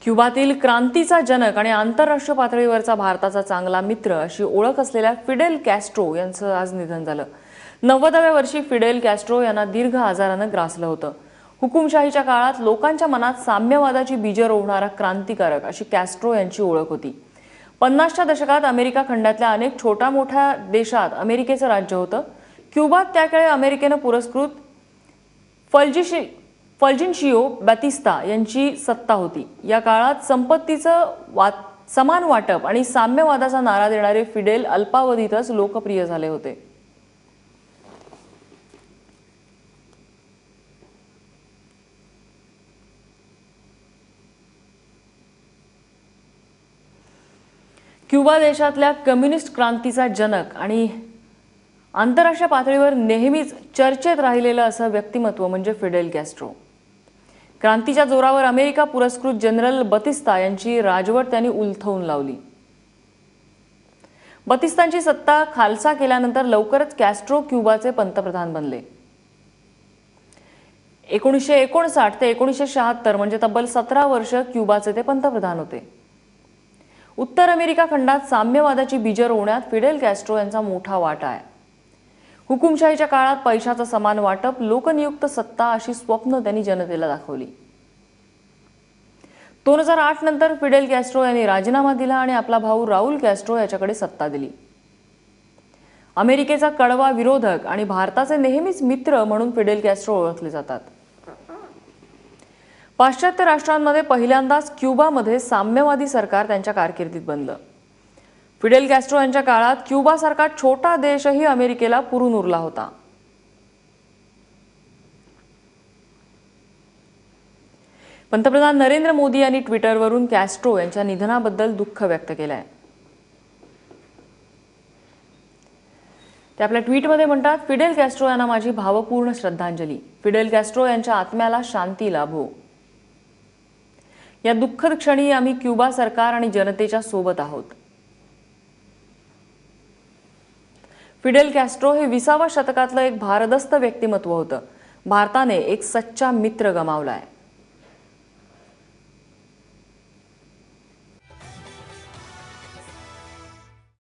क्युबातील क्रांतीचा जनक आणि आंतरराष्ट्रीय पातळीवरचा भारताचा चांगला मित्र अशी ओळख असलेल्या फिडेल कॅस्ट्रो यांचं आज निधन झालं। 90व्या वर्षी फिडेल कॅस्ट्रो यांना दीर्घ आजारानं ग्रासलं होतं। हुकुमशाहीच्या काळात लोकांच्या मनात साम्यवादाची बीजं रोवणारा क्रांतिकारक अशी कॅस्ट्रो यांची ओळख होती। 50च्या दशकात अमेरिका खंडातल्या अनेक छोट्या मोठ्या देशात अमेरिकेचं राज्य होतं। क्युबात त्याकाळी अमेरिकेनं पुरस्कृत फल्जिनशिओ बॅतिस्ता यांची सत्ता होती। या काळात संपत्तीचं समान वाटप आणि साम्यवादाचा नारा देणारे फिडेल अल्पावधीतच लोकप्रिय झाले होते। क्युबा देशातल्या कम्युनिस्ट क्रांतीचा जनक आणि आंतरराष्ट्रीय पातळीवर नेहमीच चर्चेत राहिलेलं असं व्यक्तिमत्व म्हणजे फिडेल कॅस्ट्रो। क्रांतीच्या जोरावर अमेरिका पुरस्कृत जनरल बतिस्ता यांची राजवट त्यांनी उलथवून लावली। बतिस्तांची सत्ता खालसा केल्यानंतर लवकरच कॅस्ट्रो क्युबाचे पंतप्रधान बनले। 1959 ते 1976 म्हणजे तब्बल 17 वर्ष क्युबाचे ते पंतप्रधान होते। उत्तर अमेरिका खंडात साम्यवादाची बीजं रोवण्यात फिडेल कॅस्ट्रो यांचा मोठा वाटा आहे। हुकुमशाहीच्या काळात पैशाचं समान वाटप, लोकनियुक्त सत्ता अशी स्वप्न त्यांनी जनतेला दाखवली। 2008 नंतर फिडेल कॅस्ट्रो यांनी राजीनामा दिला आणि आपला भाऊ राउल कॅस्ट्रो याच्याकडे सत्ता दिली। अमेरिकेचा कडवा विरोधक आणि भारताचे नेहमीच मित्र म्हणून फिडेल कॅस्ट्रो ओळखले जातात। पाश्चात्य राष्ट्रांमध्ये पहिल्यांदाच क्युबामध्ये साम्यवादी सरकार त्यांच्या कारकिर्दीत बनलं। फिडेल कॅस्ट्रो यांच्या काळात क्युबासारखा छोटा देशही अमेरिकेला पुरून उरला होता। पंतप्रधान नरेंद्र मोदी यांनी ट्विटरवरून कॅस्ट्रो यांच्या निधनाबद्दल दुःख व्यक्त केलंय। ते आपल्या ट्विटमध्ये म्हणतात, फिडेल कॅस्ट्रो यांना माझी भावपूर्ण श्रद्धांजली। फिडेल कॅस्ट्रो यांच्या आत्म्याला शांती लाभो। या दुःखद क्षणी आम्ही क्युबा सरकार आणि जनतेच्या सोबत आहोत। फिडेल कॅस्ट्रो हे 20व्या शतकातलं एक भारदस्त व्यक्तिमत्व होतं। भारताने एक सच्चा मित्र गमावलाय।